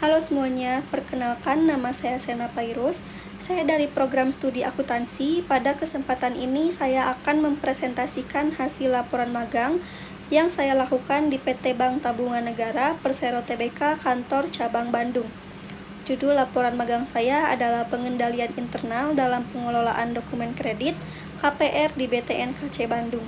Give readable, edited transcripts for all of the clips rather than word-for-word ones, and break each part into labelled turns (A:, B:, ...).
A: Halo semuanya, perkenalkan nama saya Sena Pairus. Saya dari program studi akuntansi. Pada kesempatan ini saya akan mempresentasikan hasil laporan magang yang saya lakukan di PT Bank Tabungan Negara Persero Tbk Kantor Cabang Bandung. Judul laporan magang saya adalah Pengendalian Internal dalam Pengelolaan Dokumen Kredit KPR di BTN KC Bandung.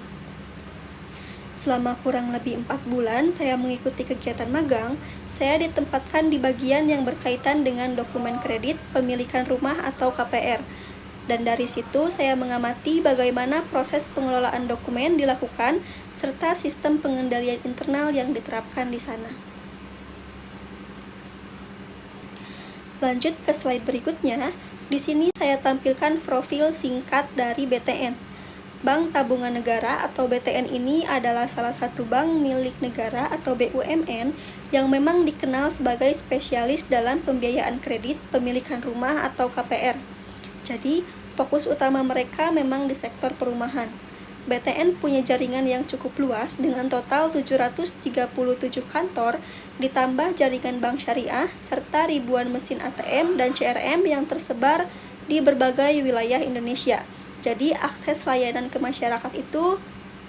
A: Selama kurang lebih 4 bulan saya mengikuti kegiatan magang, saya ditempatkan di bagian yang berkaitan dengan dokumen kredit pemilikan rumah atau KPR. Dan dari situ saya mengamati bagaimana proses pengelolaan dokumen dilakukan serta sistem pengendalian internal yang diterapkan di sana. Lanjut ke slide berikutnya. Di sini saya tampilkan profil singkat dari BTN. Bank Tabungan Negara atau BTN ini adalah salah satu bank milik negara atau BUMN yang memang dikenal sebagai spesialis dalam pembiayaan kredit pemilikan rumah atau KPR. Jadi, fokus utama mereka memang di sektor perumahan. BTN punya jaringan yang cukup luas dengan total 737 kantor, ditambah jaringan bank syariah, serta ribuan mesin ATM dan CRM yang tersebar di berbagai wilayah Indonesia. Jadi akses layanan ke masyarakat itu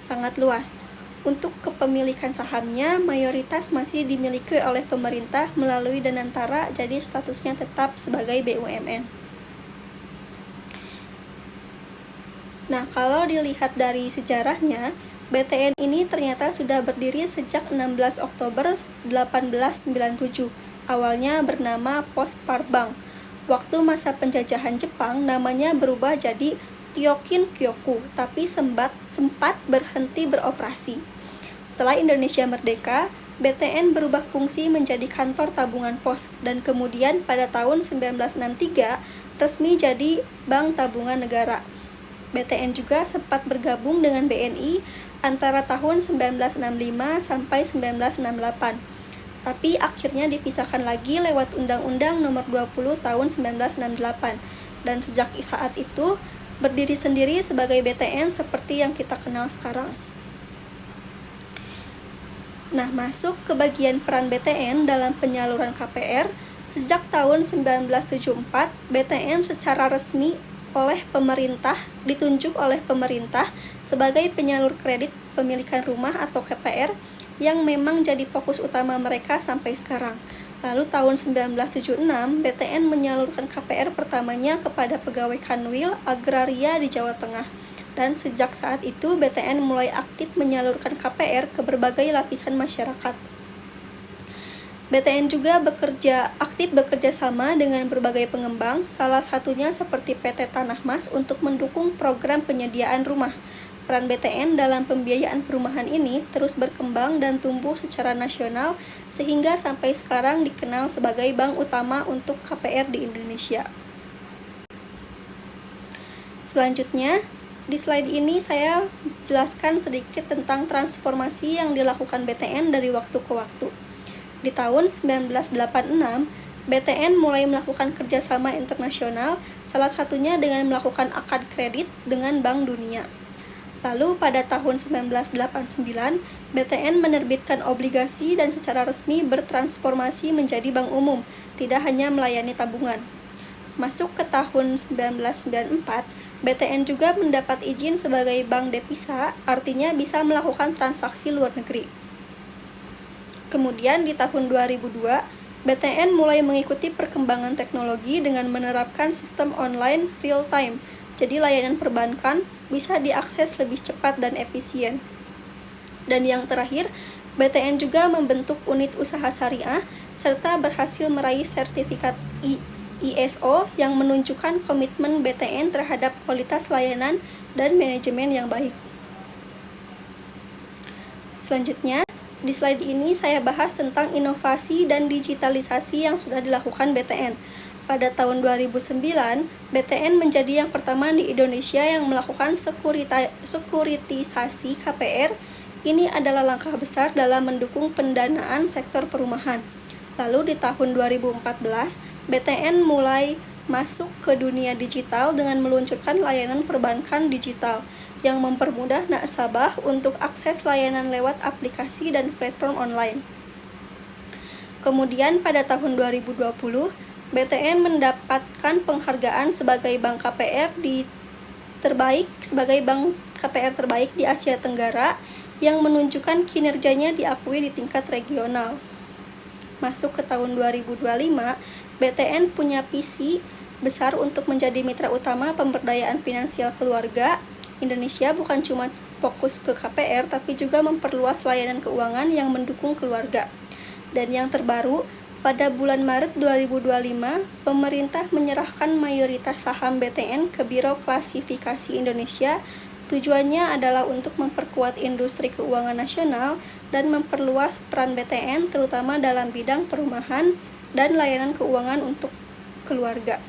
A: sangat luas. Untuk kepemilikan sahamnya, mayoritas masih dimiliki oleh pemerintah melalui Danantara, jadi statusnya tetap sebagai BUMN. Nah, kalau dilihat dari sejarahnya, BTN ini ternyata sudah berdiri sejak 16 Oktober 1897. Awalnya bernama Pospar Bank. Waktu masa penjajahan Jepang, namanya berubah jadi Tyokin Kyoku, tapi sempat berhenti beroperasi. Setelah Indonesia merdeka, BTN berubah fungsi menjadi kantor tabungan pos dan kemudian pada tahun 1963 resmi jadi Bank Tabungan Negara. BTN juga sempat bergabung dengan BNI antara tahun 1965 sampai 1968. Tapi akhirnya dipisahkan lagi lewat Undang-Undang Nomor 20 Tahun 1968. Dan sejak saat itu berdiri sendiri sebagai BTN seperti yang kita kenal sekarang. Nah, masuk ke bagian peran BTN dalam penyaluran KPR, sejak tahun 1974, BTN secara resmi ditunjuk oleh pemerintah sebagai penyalur kredit pemilikan rumah atau KPR yang memang jadi fokus utama mereka sampai sekarang. Lalu tahun 1976, BTN menyalurkan KPR pertamanya kepada pegawai Kanwil Agraria di Jawa Tengah. Dan sejak saat itu, BTN mulai aktif menyalurkan KPR ke berbagai lapisan masyarakat. BTN juga aktif bekerja sama dengan berbagai pengembang, salah satunya seperti PT Tanah Mas untuk mendukung program penyediaan rumah. Peran BTN dalam pembiayaan perumahan ini terus berkembang dan tumbuh secara nasional sehingga sampai sekarang dikenal sebagai bank utama untuk KPR di Indonesia. Selanjutnya, di slide ini saya jelaskan sedikit tentang transformasi yang dilakukan BTN dari waktu ke waktu. Di tahun 1986, BTN mulai melakukan kerjasama internasional, salah satunya dengan melakukan akad kredit dengan Bank Dunia. Lalu pada tahun 1989, BTN menerbitkan obligasi dan secara resmi bertransformasi menjadi bank umum, tidak hanya melayani tabungan. Masuk ke tahun 1994, BTN juga mendapat izin sebagai bank devisa, artinya bisa melakukan transaksi luar negeri. Kemudian di tahun 2002, BTN mulai mengikuti perkembangan teknologi dengan menerapkan sistem online real time. Jadi layanan perbankan bisa diakses lebih cepat dan efisien. Dan yang terakhir, BTN juga membentuk unit usaha syariah serta berhasil meraih sertifikat ISO yang menunjukkan komitmen BTN terhadap kualitas layanan dan manajemen yang baik. Selanjutnya, di slide ini saya bahas tentang inovasi dan digitalisasi yang sudah dilakukan BTN. Pada tahun 2009, BTN menjadi yang pertama di Indonesia yang melakukan sekuritisasi KPR. Ini adalah langkah besar dalam mendukung pendanaan sektor perumahan. Lalu di tahun 2014, BTN mulai masuk ke dunia digital dengan meluncurkan layanan perbankan digital yang mempermudah nasabah untuk akses layanan lewat aplikasi dan platform online. Kemudian pada tahun 2020, BTN mendapatkan penghargaan sebagai Bank KPR terbaik di Asia Tenggara yang menunjukkan kinerjanya diakui di tingkat regional. Masuk ke tahun 2025, BTN punya visi besar untuk menjadi mitra utama pemberdayaan finansial keluarga. Indonesia bukan cuma fokus ke KPR, tapi juga memperluas layanan keuangan yang mendukung keluarga. Dan yang terbaru, pada bulan Maret 2025, pemerintah menyerahkan mayoritas saham BTN ke Biro Klasifikasi Indonesia. Tujuannya adalah untuk memperkuat industri keuangan nasional dan memperluas peran BTN terutama dalam bidang perumahan dan layanan keuangan untuk keluarga.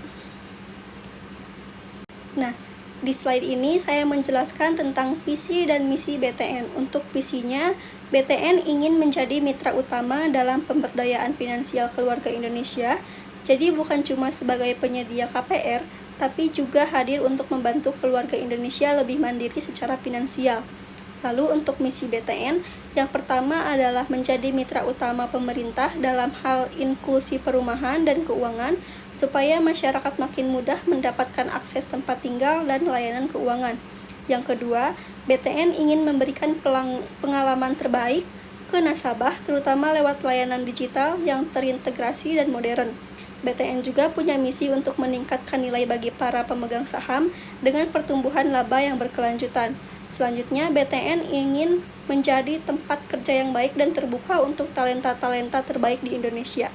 A: Nah, di slide ini saya menjelaskan tentang visi dan misi BTN. Untuk visinya, BTN ingin menjadi mitra utama dalam pemberdayaan finansial keluarga Indonesia. Jadi bukan cuma sebagai penyedia KPR, tapi juga hadir untuk membantu keluarga Indonesia lebih mandiri secara finansial. Lalu untuk misi BTN, yang pertama adalah menjadi mitra utama pemerintah dalam hal inklusi perumahan dan keuangan, supaya masyarakat makin mudah mendapatkan akses tempat tinggal dan layanan keuangan. Yang kedua, BTN ingin memberikan pengalaman terbaik ke nasabah, terutama lewat layanan digital yang terintegrasi dan modern. BTN juga punya misi untuk meningkatkan nilai bagi para pemegang saham dengan pertumbuhan laba yang berkelanjutan. Selanjutnya, BTN ingin menjadi tempat kerja yang baik dan terbuka untuk talenta-talenta terbaik di Indonesia.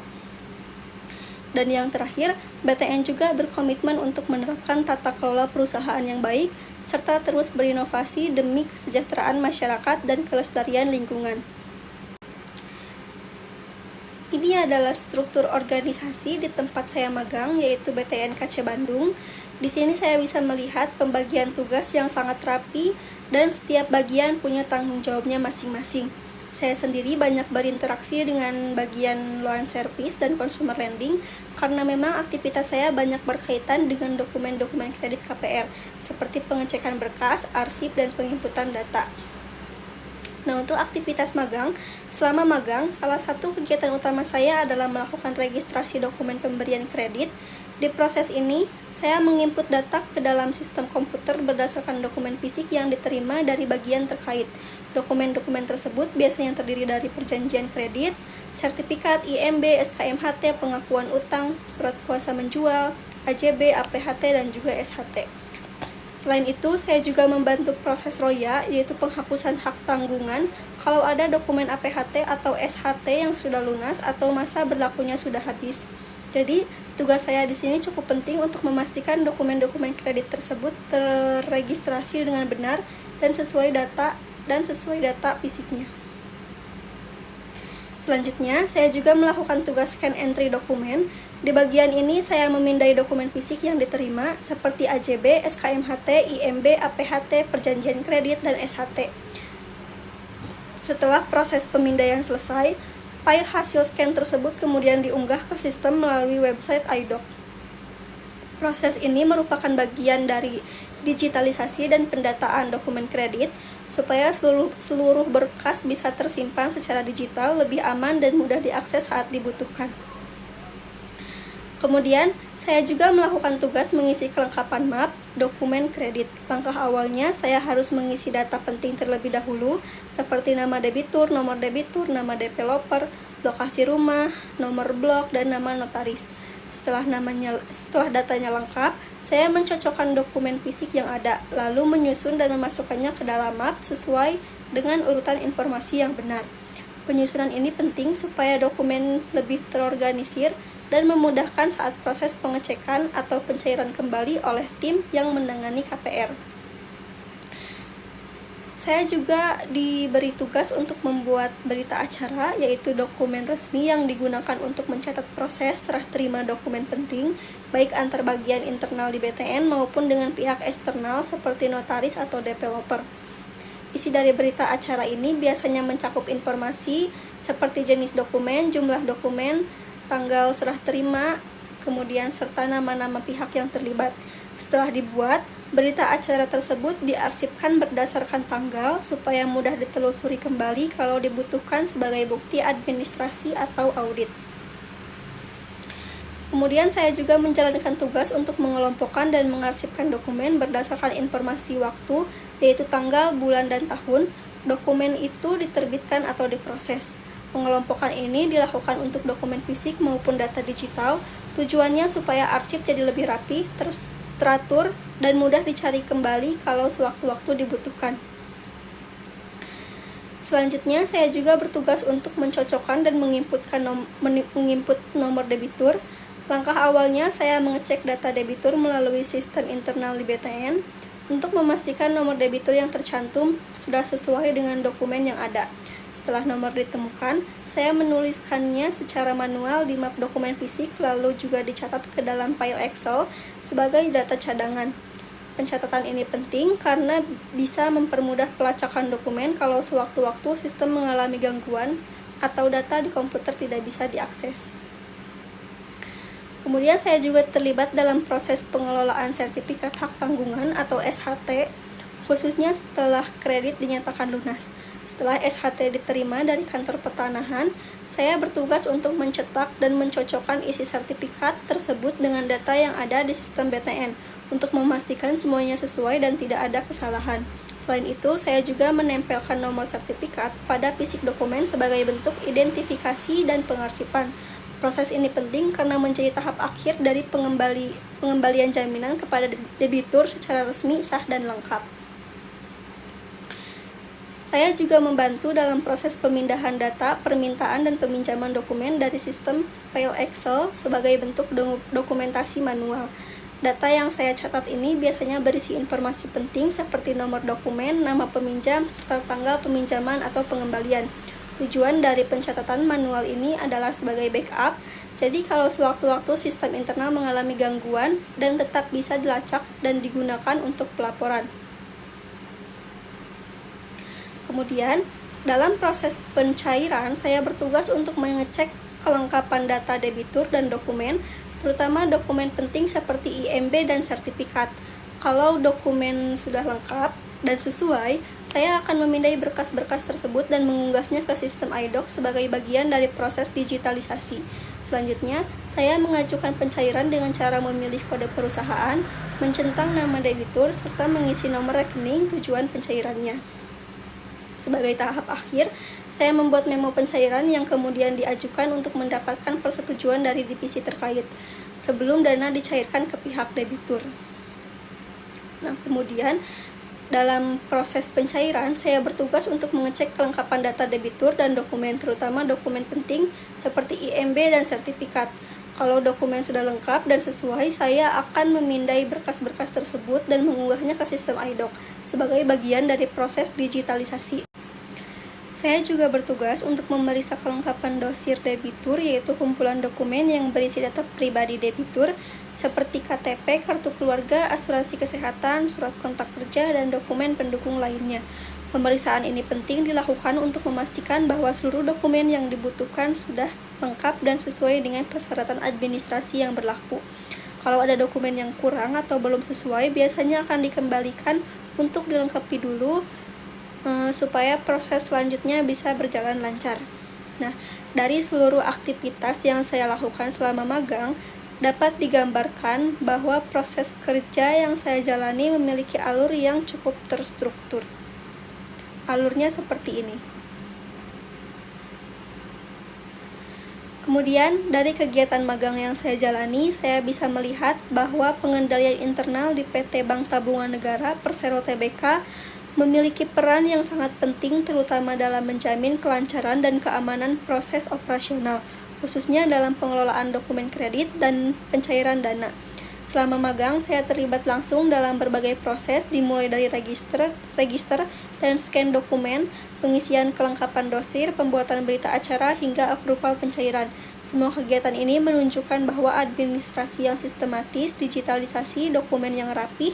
A: Dan yang terakhir, BTN juga berkomitmen untuk menerapkan tata kelola perusahaan yang baik, serta terus berinovasi demi kesejahteraan masyarakat dan kelestarian lingkungan. Ini adalah struktur organisasi di tempat saya magang, yaitu BTN KC Bandung. Di sini saya bisa melihat pembagian tugas yang sangat rapi dan setiap bagian punya tanggung jawabnya masing-masing. Saya sendiri banyak berinteraksi dengan bagian loan service dan consumer lending karena memang aktivitas saya banyak berkaitan dengan dokumen-dokumen kredit KPR seperti pengecekan berkas, arsip, dan penginputan data. Nah, untuk aktivitas magang, selama magang, salah satu kegiatan utama saya adalah melakukan registrasi dokumen pemberian kredit. Di proses ini, saya menginput data ke dalam sistem komputer berdasarkan dokumen fisik yang diterima dari bagian terkait. Dokumen-dokumen tersebut biasanya terdiri dari perjanjian kredit, sertifikat IMB, SKMHT, pengakuan utang, surat kuasa menjual, AJB, APHT, dan juga SHT. Selain itu, saya juga membantu proses ROYA, yaitu penghapusan hak tanggungan, kalau ada dokumen APHT atau SHT yang sudah lunas atau masa berlakunya sudah habis. Jadi, tugas saya di sini cukup penting untuk memastikan dokumen-dokumen kredit tersebut terregistrasi dengan benar dan sesuai data fisiknya. Selanjutnya, saya juga melakukan tugas scan entry dokumen. Di bagian ini, saya memindai dokumen fisik yang diterima seperti AJB, SKMHT, IMB, APHT, perjanjian kredit, dan SHT. Setelah proses pemindaian selesai, file hasil scan tersebut kemudian diunggah ke sistem melalui website iDoc. Proses ini merupakan bagian dari digitalisasi dan pendataan dokumen kredit supaya seluruh berkas bisa tersimpan secara digital, lebih aman dan mudah diakses saat dibutuhkan. Kemudian, saya juga melakukan tugas mengisi kelengkapan map dokumen kredit. Langkah awalnya, saya harus mengisi data penting terlebih dahulu, seperti nama debitur, nomor nama developer, lokasi rumah, nomor blok, dan nama notaris. Setelah datanya lengkap, saya mencocokkan dokumen fisik yang ada, lalu menyusun dan memasukkannya ke dalam map sesuai dengan urutan informasi yang benar. Penyusunan ini penting supaya dokumen lebih terorganisir dan memudahkan saat proses pengecekan atau pencairan kembali oleh tim yang menangani KPR. Saya juga diberi tugas untuk membuat berita acara, yaitu dokumen resmi yang digunakan untuk mencatat proses serah terima dokumen penting, baik antar bagian internal di BTN maupun dengan pihak eksternal seperti notaris atau developer. Isi dari berita acara ini biasanya mencakup informasi seperti jenis dokumen, jumlah dokumen, tanggal serah terima, kemudian serta nama-nama pihak yang terlibat. Setelah dibuat, berita acara tersebut diarsipkan berdasarkan tanggal supaya mudah ditelusuri kembali kalau dibutuhkan sebagai bukti administrasi atau audit. Kemudian saya juga menjalankan tugas untuk mengelompokkan dan mengarsipkan dokumen berdasarkan informasi waktu, yaitu tanggal, bulan, dan tahun. Dokumen itu diterbitkan atau diproses. Pengelompokan ini dilakukan untuk dokumen fisik maupun data digital. Tujuannya supaya arsip jadi lebih rapi, teratur, dan mudah dicari kembali kalau sewaktu-waktu dibutuhkan. Selanjutnya, saya juga bertugas untuk mencocokkan dan menginput nomor debitur. Langkah awalnya, saya mengecek data debitur melalui sistem internal di BTN untuk memastikan nomor debitur yang tercantum sudah sesuai dengan dokumen yang ada. Setelah nomor ditemukan, saya menuliskannya secara manual di map dokumen fisik lalu juga dicatat ke dalam file Excel sebagai data cadangan. Pencatatan ini penting karena bisa mempermudah pelacakan dokumen kalau sewaktu-waktu sistem mengalami gangguan atau data di komputer tidak bisa diakses. Kemudian saya juga terlibat dalam proses pengelolaan sertifikat hak tanggungan atau SHT, khususnya setelah kredit dinyatakan lunas. Setelah SHT diterima dari kantor pertanahan, saya bertugas untuk mencetak dan mencocokkan isi sertifikat tersebut dengan data yang ada di sistem BTN untuk memastikan semuanya sesuai dan tidak ada kesalahan. Selain itu, saya juga menempelkan nomor sertifikat pada fisik dokumen sebagai bentuk identifikasi dan pengarsipan. Proses ini penting karena menjadi tahap akhir dari pengembalian jaminan kepada debitur secara resmi, sah, dan lengkap. Saya juga membantu dalam proses pemindahan data, permintaan, dan peminjaman dokumen dari sistem file Excel sebagai bentuk dokumentasi manual. Data yang saya catat ini biasanya berisi informasi penting seperti nomor dokumen, nama peminjam, serta tanggal peminjaman atau pengembalian. Tujuan dari pencatatan manual ini adalah sebagai backup, jadi kalau sewaktu-waktu sistem internal mengalami gangguan dan tetap bisa dilacak dan digunakan untuk pelaporan. Kemudian, dalam proses pencairan, saya bertugas untuk mengecek kelengkapan data debitur dan dokumen, terutama dokumen penting seperti IMB dan sertifikat. Kalau dokumen sudah lengkap dan sesuai, saya akan memindai berkas-berkas tersebut dan mengunggahnya ke sistem iDoc sebagai bagian dari proses digitalisasi. Selanjutnya, saya mengajukan pencairan dengan cara memilih kode perusahaan, mencentang nama debitur, serta mengisi nomor rekening tujuan pencairannya. Sebagai tahap akhir, saya membuat memo pencairan yang kemudian diajukan untuk mendapatkan persetujuan dari divisi terkait, sebelum dana dicairkan ke pihak debitur. Nah, kemudian, dalam proses pencairan, saya bertugas untuk mengecek kelengkapan data debitur dan dokumen, terutama dokumen penting seperti IMB dan sertifikat. Kalau dokumen sudah lengkap dan sesuai, saya akan memindai berkas-berkas tersebut dan mengunggahnya ke sistem iDoc sebagai bagian dari proses digitalisasi. Saya juga bertugas untuk memeriksa kelengkapan dosir debitur, yaitu kumpulan dokumen yang berisi data pribadi debitur seperti KTP, kartu keluarga, asuransi kesehatan, surat kontak kerja, dan dokumen pendukung lainnya. Pemeriksaan ini penting dilakukan untuk memastikan bahwa seluruh dokumen yang dibutuhkan sudah lengkap dan sesuai dengan persyaratan administrasi yang berlaku. Kalau ada dokumen yang kurang atau belum sesuai, biasanya akan dikembalikan untuk dilengkapi dulu supaya proses selanjutnya bisa berjalan lancar. Nah, dari seluruh aktivitas yang saya lakukan selama magang, dapat digambarkan bahwa proses kerja yang saya jalani memiliki alur yang cukup terstruktur. Alurnya seperti ini. Kemudian, dari kegiatan magang yang saya jalani, saya bisa melihat bahwa pengendalian internal di PT Bank Tabungan Negara Persero Tbk memiliki peran yang sangat penting terutama dalam menjamin kelancaran dan keamanan proses operasional, khususnya dalam pengelolaan dokumen kredit dan pencairan dana. Selama magang, saya terlibat langsung dalam berbagai proses dimulai dari register dan scan dokumen, pengisian kelengkapan dosir, pembuatan berita acara, hingga approval pencairan. Semua kegiatan ini menunjukkan bahwa administrasi yang sistematis, digitalisasi, dokumen yang rapih,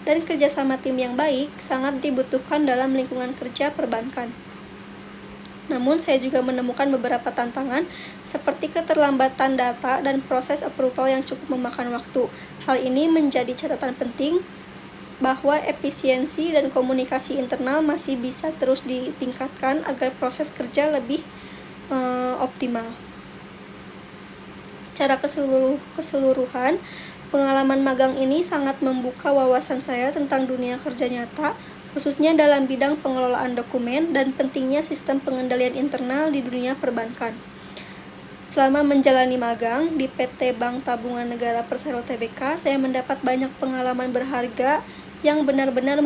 A: dan kerjasama tim yang baik sangat dibutuhkan dalam lingkungan kerja perbankan. Namun, saya juga menemukan beberapa tantangan seperti keterlambatan data dan proses approval yang cukup memakan waktu. Hal ini menjadi catatan penting bahwa efisiensi dan komunikasi internal masih bisa terus ditingkatkan agar proses kerja lebih optimal. Secara keseluruhan, pengalaman magang ini sangat membuka wawasan saya tentang dunia kerja nyata, khususnya dalam bidang pengelolaan dokumen dan pentingnya sistem pengendalian internal di dunia perbankan. Selama menjalani magang di PT Bank Tabungan Negara Persero Tbk, saya mendapat banyak pengalaman berharga yang benar-benar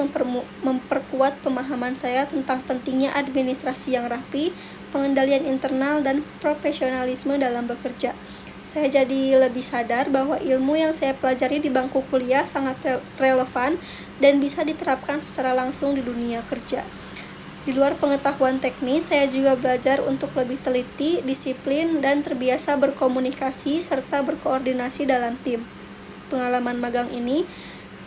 A: memperkuat pemahaman saya tentang pentingnya administrasi yang rapi, pengendalian internal, dan profesionalisme dalam bekerja. Saya jadi lebih sadar bahwa ilmu yang saya pelajari di bangku kuliah sangat relevan dan bisa diterapkan secara langsung di dunia kerja. Di luar pengetahuan teknis, saya juga belajar untuk lebih teliti, disiplin, dan terbiasa berkomunikasi serta berkoordinasi dalam tim. Pengalaman magang ini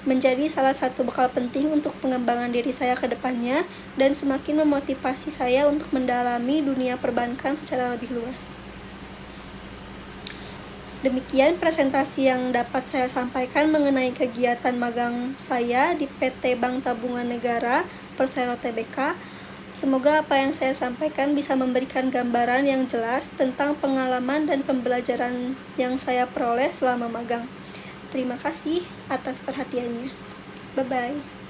A: menjadi salah satu bekal penting untuk pengembangan diri saya ke depannya dan semakin memotivasi saya untuk mendalami dunia perbankan secara lebih luas. Demikian presentasi yang dapat saya sampaikan mengenai kegiatan magang saya di PT Bank Tabungan Negara Persero Tbk. Semoga apa yang saya sampaikan bisa memberikan gambaran yang jelas tentang pengalaman dan pembelajaran yang saya peroleh selama magang. Terima kasih atas perhatiannya. Bye-bye.